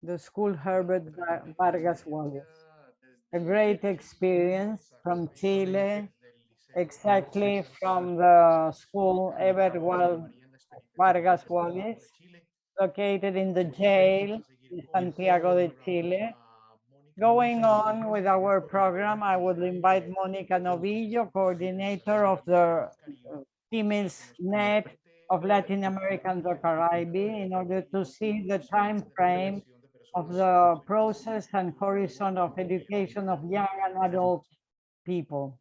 the school Herbert Vargas Wallace. A great experience from Chile, exactly from the school Herbert Vargas Wallace, located in the jail in Santiago de Chile. Going on with our program, I would invite Monica Novillo, coordinator of the Females Net of Latin America and the Caribbean, in order to see the time frame of the process and horizon of education of young and adult people.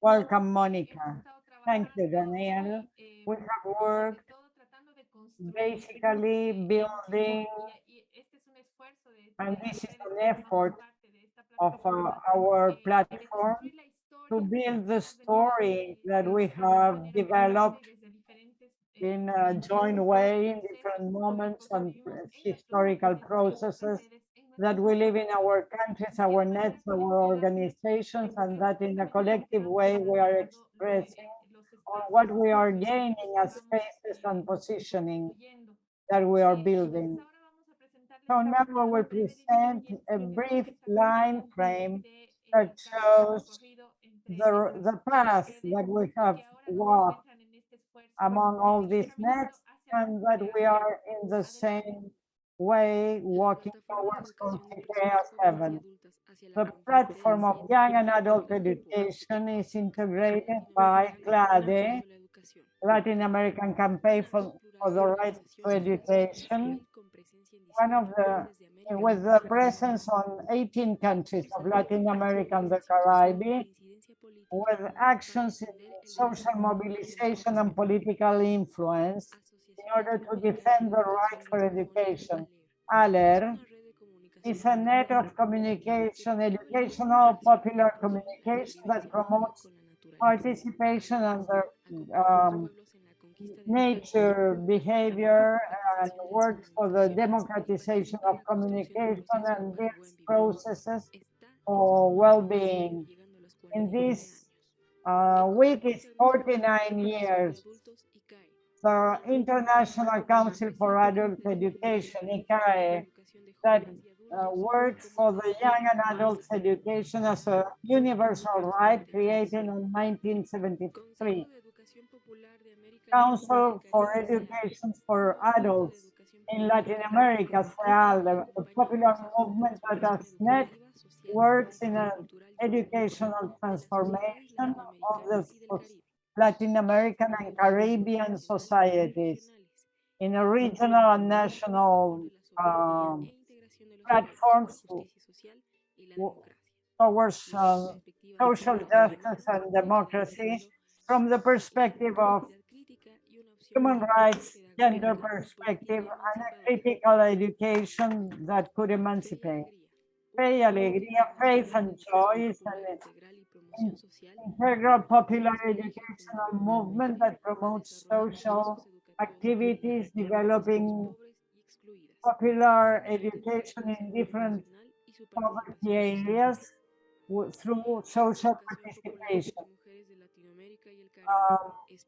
Welcome, Monica. Thank you, Daniel. We have worked basically building, and this is an effort of our platform to build the story that we have developed in a joint way in different moments and historical processes that we live in our countries, our nets, our organizations, and that in a collective way we are expressing on what we are gaining as spaces and positioning that we are building. So now I will present a brief line frame that shows the path that we have walked among all these nets and that we are in the same way walking towards Concilea 7. The platform of young and adult education is integrated by CLADE, Latin American Campaign for the Right to Education, one of the, with the presence on 18 countries of Latin America and the Caribbean, with actions in social mobilization and political influence in order to defend the right for education. ALER is a net of communication, educational, popular communication that promotes participation under nature, behavior, and works for the democratization of communication and these processes for well-being. In this week is 49 years. The International Council for Adult Education, ICAE, that works for the young and adults education as a universal right created in 1973. Council for Education for Adults in Latin America, CEAL, a popular movement that has net works in an educational transformation of the Latin American and Caribbean societies in a regional and national platforms towards social justice and democracy from the perspective of human rights, gender perspective, and a critical education that could emancipate. Fe y alegría, faith and joy is an integral popular educational movement that promotes social activities, developing popular education in different poverty areas through social participation.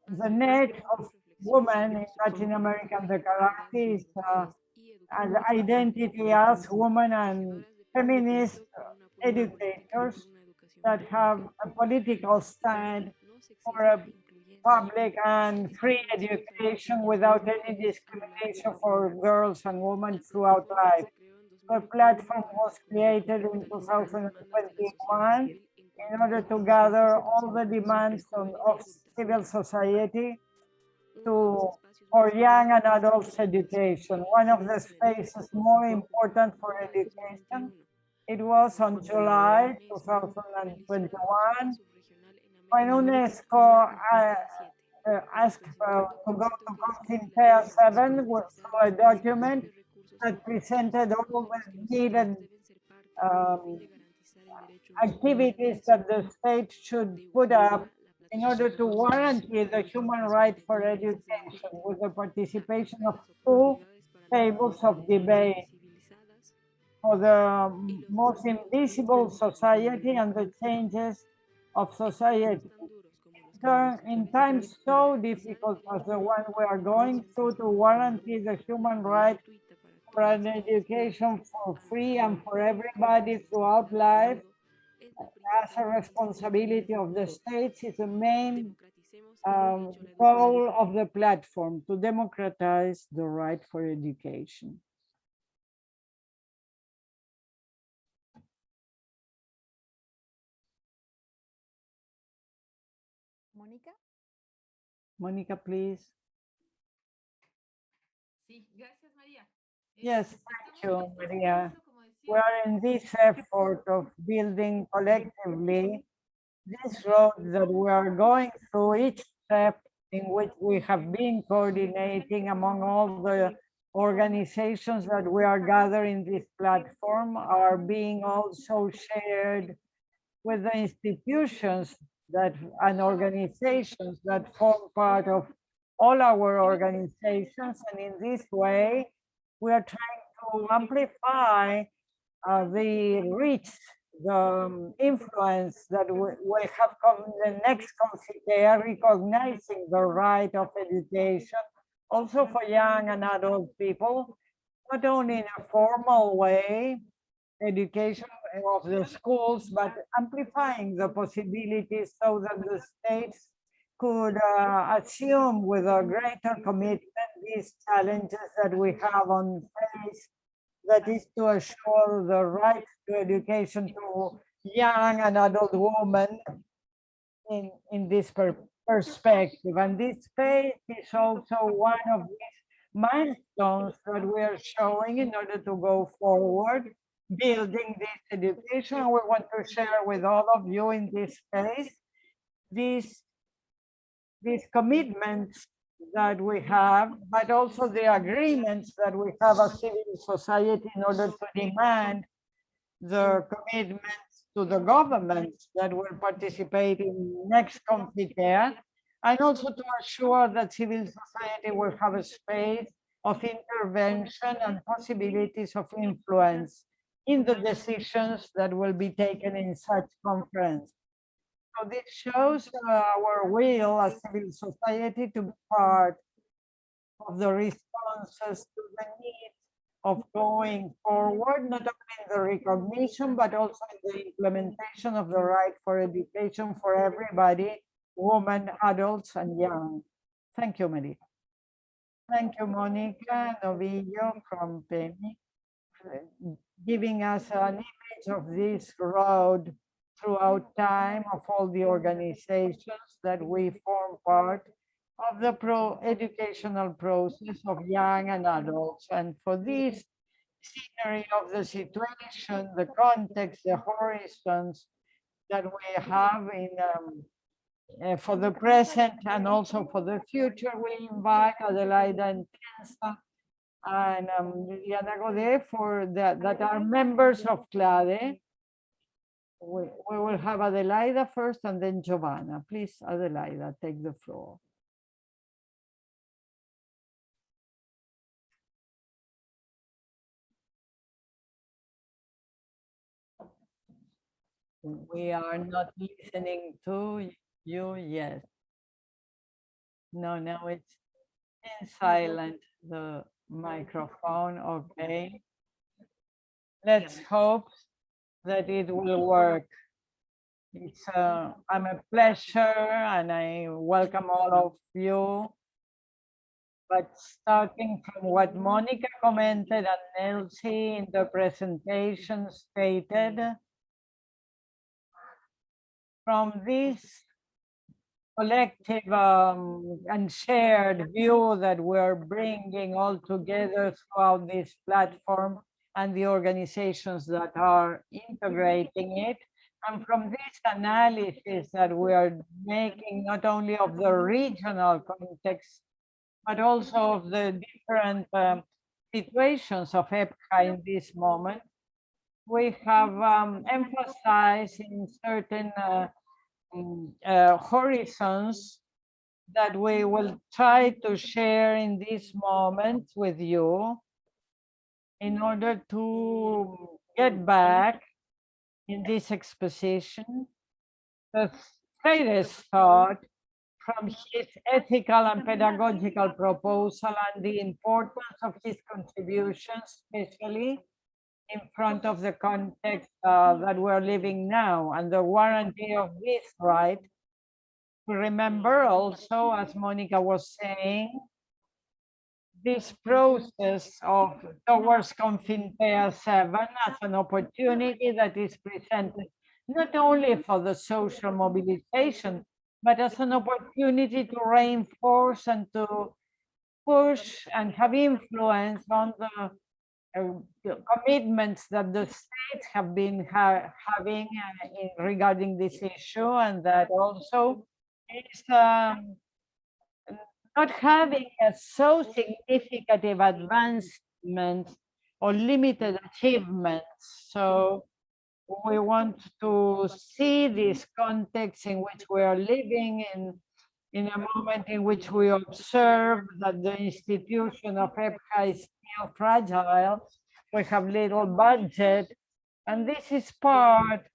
The net of women in Latin America and the Caribbean is an identity as women and feminist educators that have a political stand for a public and free education without any discrimination for girls and women throughout life. The platform was created in 2021 in order to gather all the demands of civil society for young and adults education. One of the spaces more important for education, it was on July 2021 when UNESCO asked to go to Concilea 7 with a document that presented all the needed activities that the state should put up in order to guarantee the human right for education with the participation of full tables of debate for the most invisible society and the changes of society. In times so difficult as the one we are going through, to guarantee the human right for an education for free and for everybody throughout life as a responsibility of the states is the main goal of the platform, to democratize the right for education. Mónica. Monica, please. Sí, gracias, María. Yes, thank you, Maria. We are in this effort of building collectively this road that we are going through, each step in which we have been coordinating among all the organizations that we are gathering this platform are being also shared with the institutions that and organizations that form part of all our organizations. And in this way, we are trying to amplify the reach, the influence that we have come in the next Conciliar, recognizing the right of education, also for young and adult people, not only in a formal way, education of the schools, but amplifying the possibilities so that the states could assume with a greater commitment these challenges that we have on face, that is to assure the right to education to young and adult women in this perspective. And this space is also one of these milestones that we are showing in order to go forward, building this education. We want to share with all of you in this space these commitments that we have, but also the agreements that we have as civil society in order to demand the commitments to the governments that will participate in next Confiter, and also to assure that civil society will have a space of intervention and possibilities of influence in the decisions that will be taken in such conference. So this shows our will as civil society to be part of the responses to the need of going forward, not only in the recognition, but also in the implementation of the right for education for everybody, women, adults, and young. Thank you, Maria. Thank you, Monica Novillo from PEMI, giving us an image of this road throughout time of all the organizations that we form part of the educational process of young and adults. And for this scenery of the situation, the context, the horizons that we have in for the present and also for the future, we invite Adelaida and Tensa and Diana Godet for that are members of CLADE. We will have Adelaida first and then Giovanna. Please, Adelaida, take the floor. We are not listening to you, yes. No, now it's in silent, the microphone, okay. Let's hope that it will work. It's I'm a pleasure and I welcome all of you. But starting from what Monica commented and Elsie in the presentation stated, from this collective and shared view that we're bringing all together throughout this platform and the organizations that are integrating it, and from this analysis that we are making not only of the regional context, but also of the different situations of EPCA in this moment, we have emphasized in certain horizons that we will try to share in this moment with you in order to get back in this exposition the Freire's thought from his ethical and pedagogical proposal and the importance of his contributions, especially in front of the context that we're living now and the warranty of this right. Remember also, as Monica was saying, this process of towards Confintea 7 as an opportunity that is presented not only for the social mobilization, but as an opportunity to reinforce and to push and have influence on the commitments that the states have been having regarding this issue, and that also is not having a so significant advancement or limited achievements. So we want to see this context in which we are living in a moment in which we observe that the institution of EPHA is still fragile. We have little budget, and this is part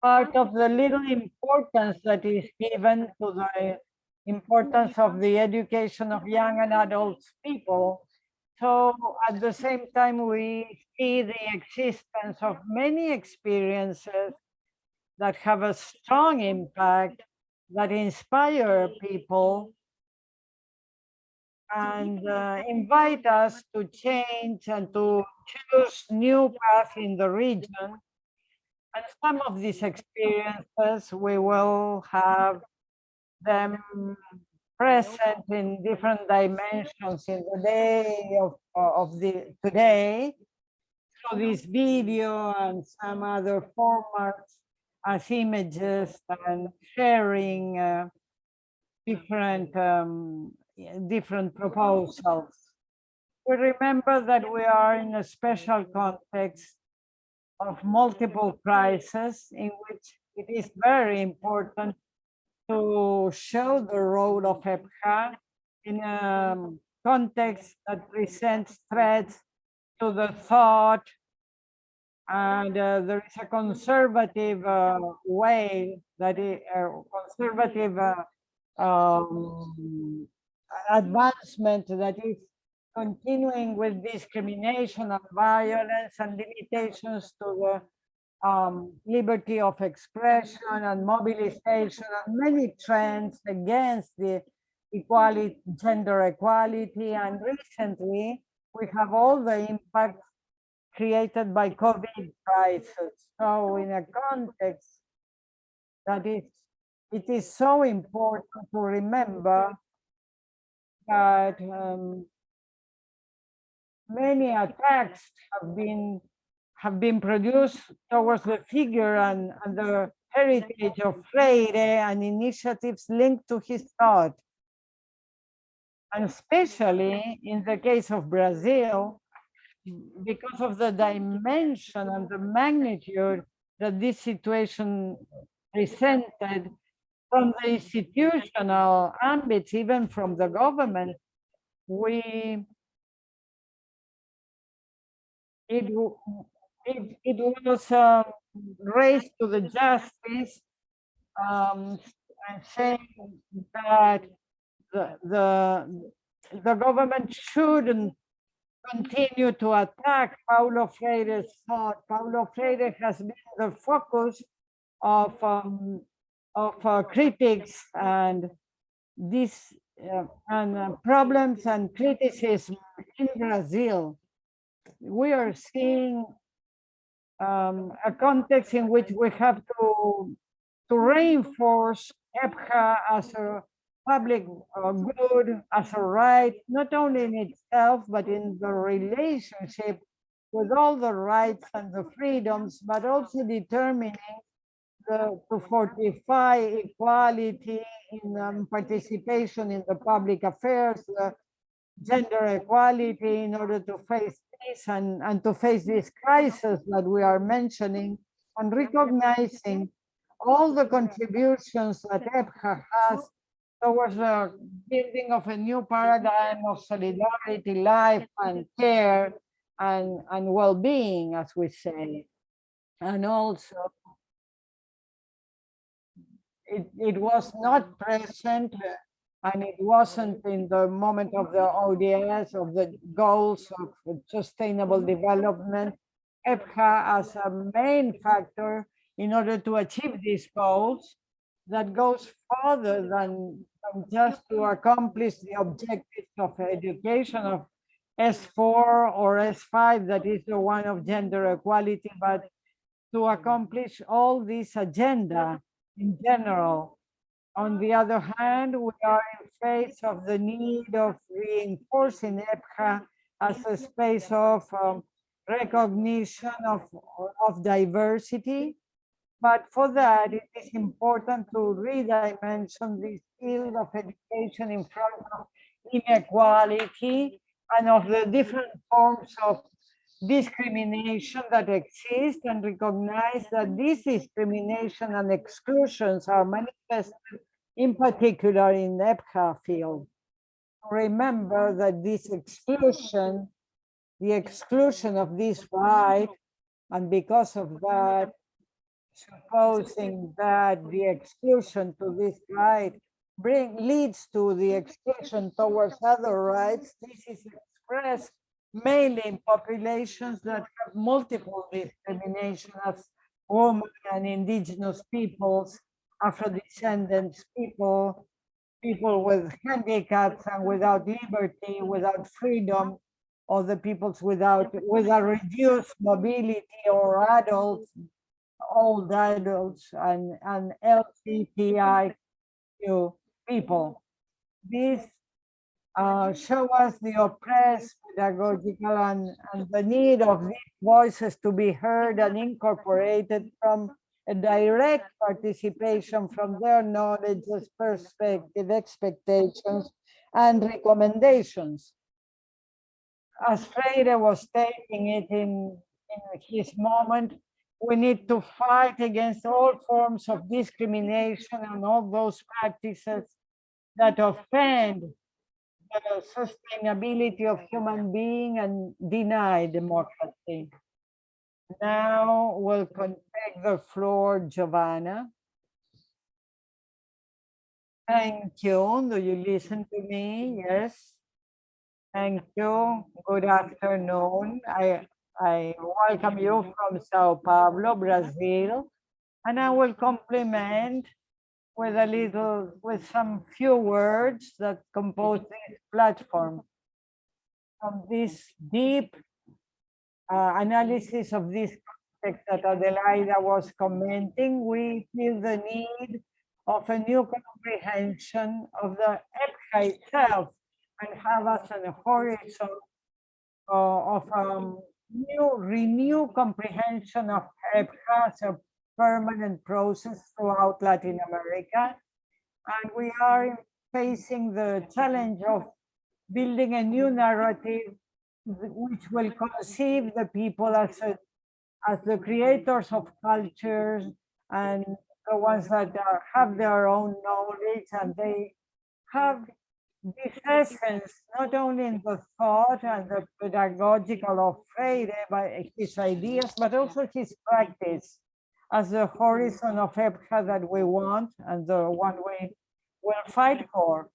of the little importance that is given to the importance of the education of young and adult people. So at the same time, we see the existence of many experiences that have a strong impact, that inspire people and invite us to change and to choose new paths in the region. And some of these experiences, we will have them present in different dimensions in the day of the today. So this video and some other formats as images and sharing different proposals. We remember that we are in a special context of multiple crises in which it is very important to show the role of EPHA in a context that presents threats to the thought, and there is a conservative way that is conservative advancement that is continuing with discrimination and violence and limitations to the liberty of expression and mobilization and many trends against the equality, gender equality. And recently, we have all the impact created by COVID crisis. So in a context that it is so important to remember that many attacks have been produced towards the figure and the heritage of Freire and initiatives linked to his thought. And especially in the case of Brazil, because of the dimension and the magnitude that this situation presented from the institutional ambits, even from the government, it was raised to the justice, and saying that the government shouldn't continue to attack Paulo Freire's thought. Paulo Freire has been the focus of critics and this problems and criticism in Brazil. We are seeing a context in which we have to reinforce EPHA as a public good, as a right, not only in itself, but in the relationship with all the rights and the freedoms, but also determining to fortify equality in participation in the public affairs, gender equality, in order to face this and to face this crisis that we are mentioning, and recognizing all the contributions that EPHA has towards the building of a new paradigm of solidarity, life, and care, and well-being, as we say. And also, it was not present and it wasn't in the moment of the ODS, of the goals of sustainable development. EPHA as a main factor in order to achieve these goals that goes further than just to accomplish the objectives of education of S4 or S5, that is the one of gender equality, but to accomplish all this agenda in general. On the other hand, we are in face of the need of reinforcing EPHA as a space of recognition of diversity. But for that, it is important to redimension this field of education in front of inequality and of the different forms of discrimination that exist, and recognize that this discrimination and exclusions are manifested in particular in the EPHA field. Remember that this exclusion, the exclusion of this right, and because of that, supposing that the exclusion to this right leads to the exclusion towards other rights, this is expressed mainly in populations that have multiple discrimination, as women and indigenous peoples, Afro-descendants people, people with handicaps and without liberty, without freedom, or the peoples with a reduced mobility, or adults, old adults, and LGBTIQ people. These show us the oppressed pedagogical and the need of these voices to be heard and incorporated from a direct participation from their knowledges, perspective, expectations, and recommendations. As Freire was stating it in his moment, we need to fight against all forms of discrimination and all those practices that offend the sustainability of human being and deny democracy. Now we'll take the floor, Giovanna. Thank you. Do you listen to me? Yes. Thank you. Good afternoon. I welcome you from Sao Paulo, Brazil, and I will compliment with some few words that compose this platform. From this deep analysis of this context that Adelaida was commenting, we feel the need of a new comprehension of the EPHA itself, and have us an horizon of renewed comprehension of EPHA as a permanent process throughout Latin America. And we are facing the challenge of building a new narrative which will conceive the people as the creators of cultures, and the ones that have their own knowledge, and they have this essence not only in the thought and the pedagogical of Freire by his ideas, but also his practice as the horizon of EPHA that we want and the one we will fight for.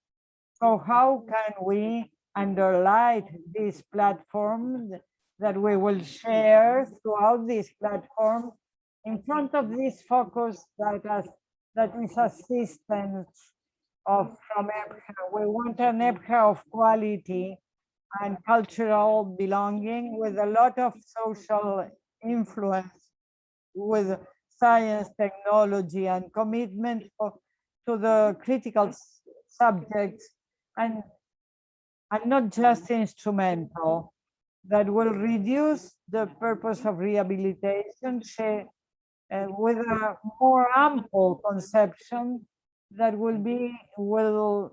So how can we underline this platform that we will share throughout this platform in front of this focus that is assistance from EPHA? We want an EPHA of quality and cultural belonging with a lot of social influence, with science, technology, and commitment to the critical subjects, and not just instrumental, that will reduce the purpose of rehabilitation with a more ample conception that will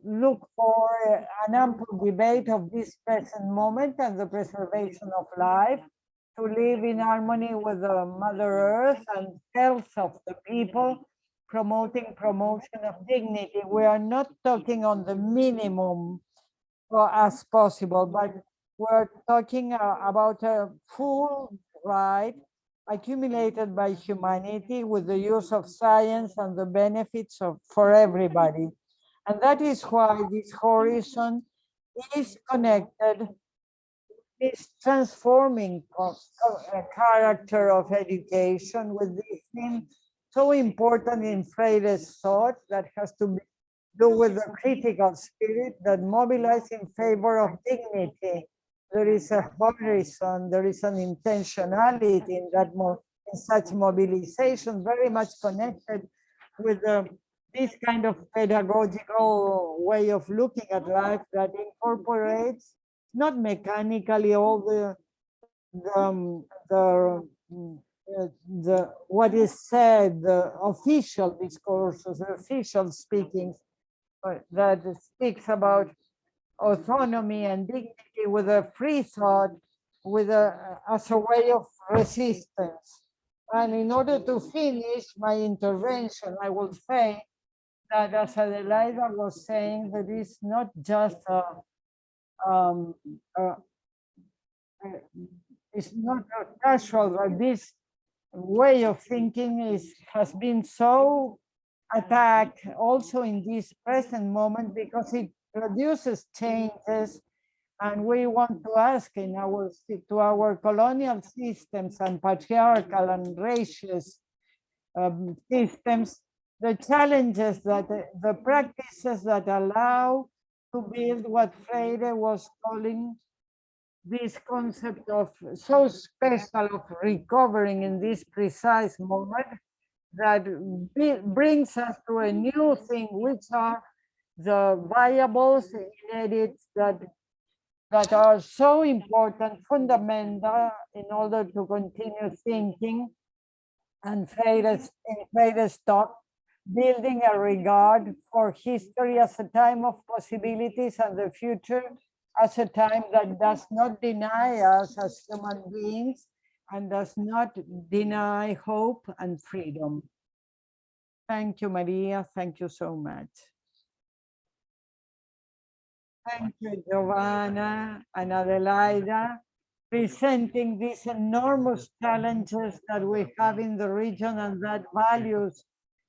look for an ample debate of this present moment and the preservation of life, to live in harmony with the Mother Earth and health of the people, promotion of dignity. We are not talking on the minimum as possible, but we're talking about a full right accumulated by humanity with the use of science and the benefits for everybody. And that is why this horizon is connected, this transforming character of education with this theme so important in Freire's thought that has to do with the critical spirit that mobilizes in favor of dignity. There is a horizon, there is an intentionality in that in such mobilization, very much connected with this kind of pedagogical way of looking at life that incorporates not mechanically all the what is said, the official discourses, the official speakings that speaks about autonomy and dignity with a free thought, with as a way of resistance. And in order to finish my intervention, I will say that, as Adelaida was saying, that it's not just um, uh, it's not casual, that this way of thinking has been so attacked also in this present moment because it produces changes, and we want to ask in our colonial systems and patriarchal and racist systems, the challenges that the practices that allow to build what Freire was calling this concept of so special of recovering in this precise moment that brings us to a new thing, which are the variables inherits that are so important, fundamental in order to continue thinking. And Freire's talk, building a regard for history as a time of possibilities and the future as a time that does not deny us as human beings and does not deny hope and freedom. Thank you, Maria. Thank you so much. Thank you, Giovanna and Adelaida, presenting these enormous challenges that we have in the region and that values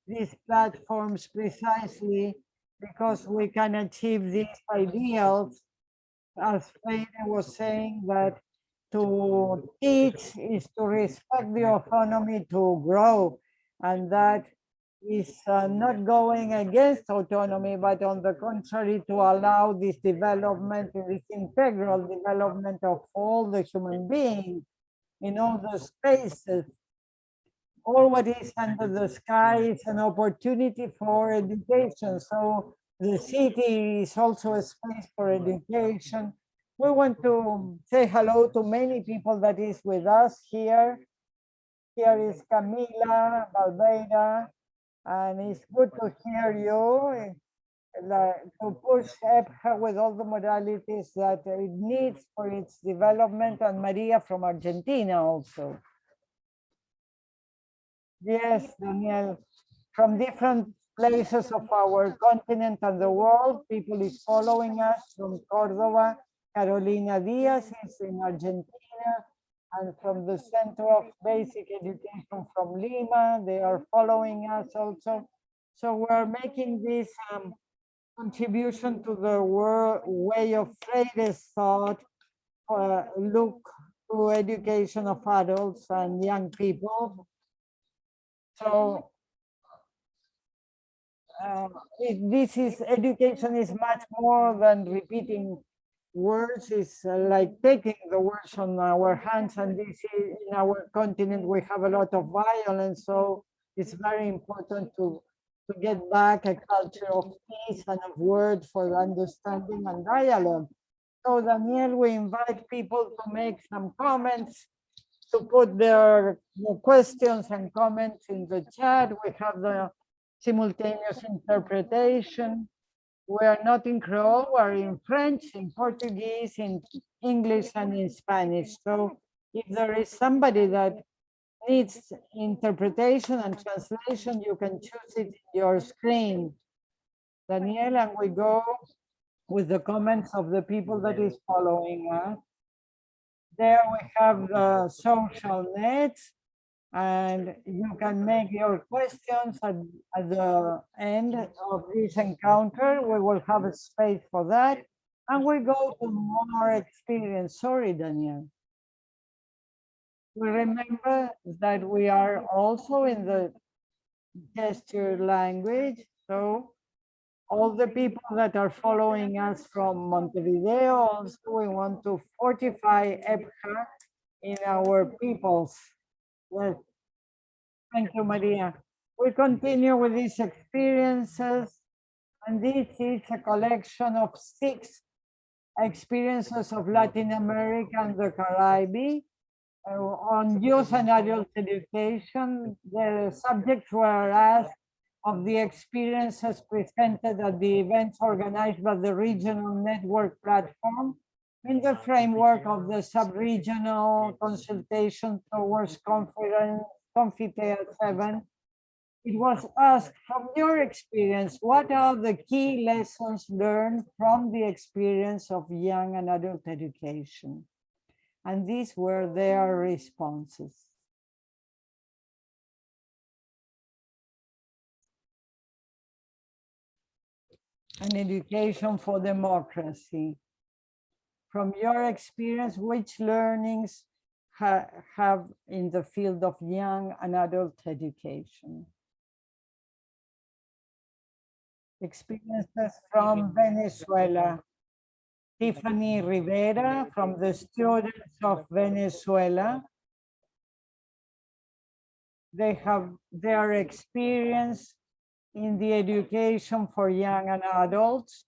these platforms precisely because we can achieve these ideals. As Freire was saying, that to teach is to respect the autonomy to grow, and that is not going against autonomy, but on the contrary, to allow this development, this integral development of all the human beings in all the spaces. All what is under the sky is an opportunity for education. So the city is also a space for education. We want to say hello to many people that is with us here. Here is Camila Valveira, and it's good to hear you, to push EPHA with all the modalities that it needs for its development, and Maria from Argentina also. Yes, Daniel, from different places of our continent and the world, people is following us from Córdoba. Carolina Diaz is in Argentina, and from the Center of Basic Education from Lima, they are following us also. So we're making this contribution to the way of Freire's thought, look to education of adults and young people. So this is education is much more than repeating words. It's like taking the words on our hands, and this is, in our continent we have a lot of violence, so it's very important to get back a culture of peace and of word for understanding and dialogue. So Daniel, we invite people to make some comments, to put their questions and comments in the chat. We have the simultaneous interpretation. We are not in Creole, we are in French, in Portuguese, in English, and in Spanish. So if there is somebody that needs interpretation and translation, you can choose it in your screen, Daniel, and we go with the comments of the people that is following us. There we have the social nets. And you can make your questions at the end of this encounter. We will have a space for that. And we go to more experience. Sorry, Daniel. We remember that we are also in the gesture language. So all the people that are following us from Montevideo, also we want to fortify EPCA in our peoples. Yes. Thank you, Maria. We continue with these experiences, and this is a collection of 6 experiences of Latin America and the Caribbean on youth and adult education. The subjects were asked of the experiences presented at the events organized by the regional network platform in the framework of the sub-regional consultation towards conference Confitea 7. It was asked, from your experience, what are the key lessons learned from the experience of young and adult education? And these were their responses. An education for democracy. From your experience, which learnings have in the field of young and adult education? Experiences from Venezuela. Tiffany Rivera from the students of Venezuela. They have their experience in the education for young and adults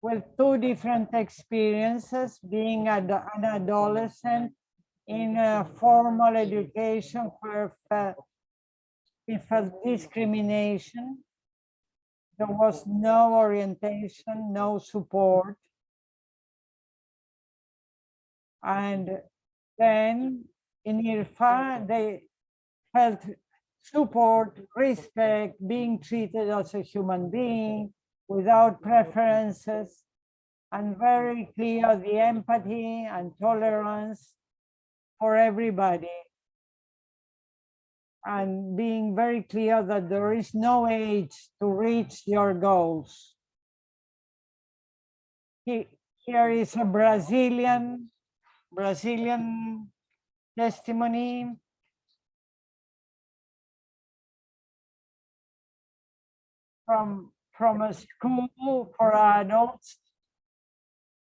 with 2 different experiences, being an adolescent in a formal education where he felt discrimination. There was no orientation, no support. And then in IRFA, they felt support, respect, being treated as a human being without preferences, and very clear the empathy and tolerance for everybody. And being very clear that there is no age to reach your goals. Here is a Brazilian testimony. From a school for adults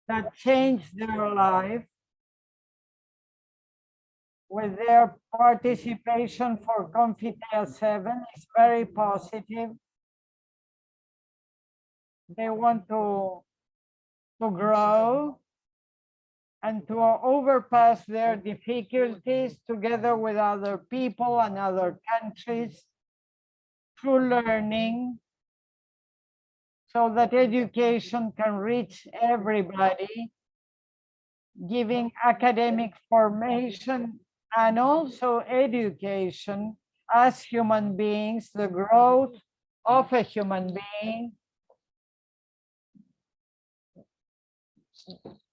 that changed their life with their participation for Confitea 7 is very positive. They want to grow and to overpass their difficulties together with other people and other countries through learning, so that education can reach everybody, giving academic formation and also education as human beings, the growth of a human being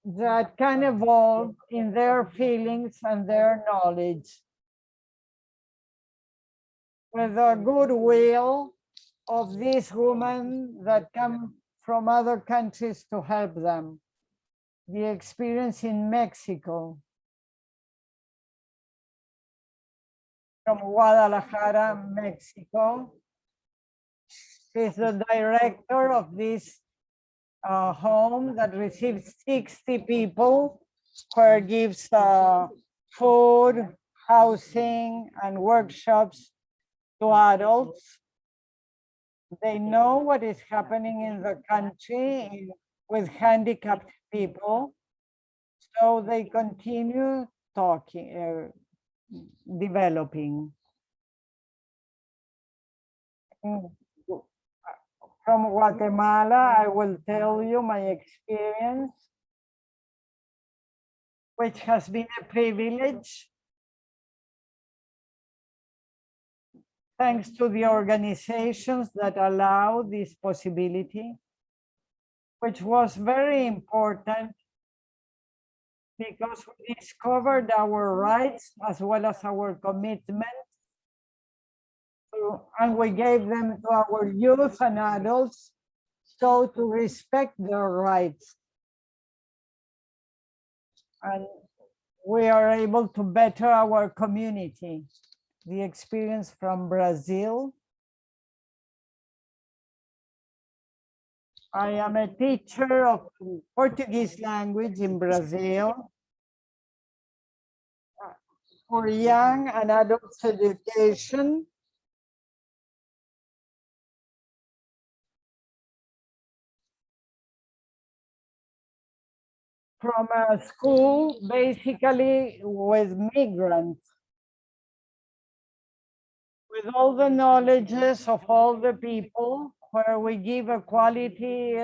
that can evolve in their feelings and their knowledge with the goodwill of these women that come from other countries to help them. The experience in Mexico, from Guadalajara, Mexico. She's the director of this home that receives 60 people, where it gives food, housing, and workshops to adults. They know what is happening in the country with handicapped people, so they continue talking, developing. From Guatemala, I will tell you my experience, which has been a privilege, thanks to the organizations that allow this possibility, which was very important because we discovered our rights as well as our commitment, and we gave them to our youth and adults, so to respect their rights. And we are able to better our community. The experience from Brazil. I am a teacher of Portuguese language in Brazil for young and adults education. From a school basically with migrants, with all the knowledges of all the people, where we give a quality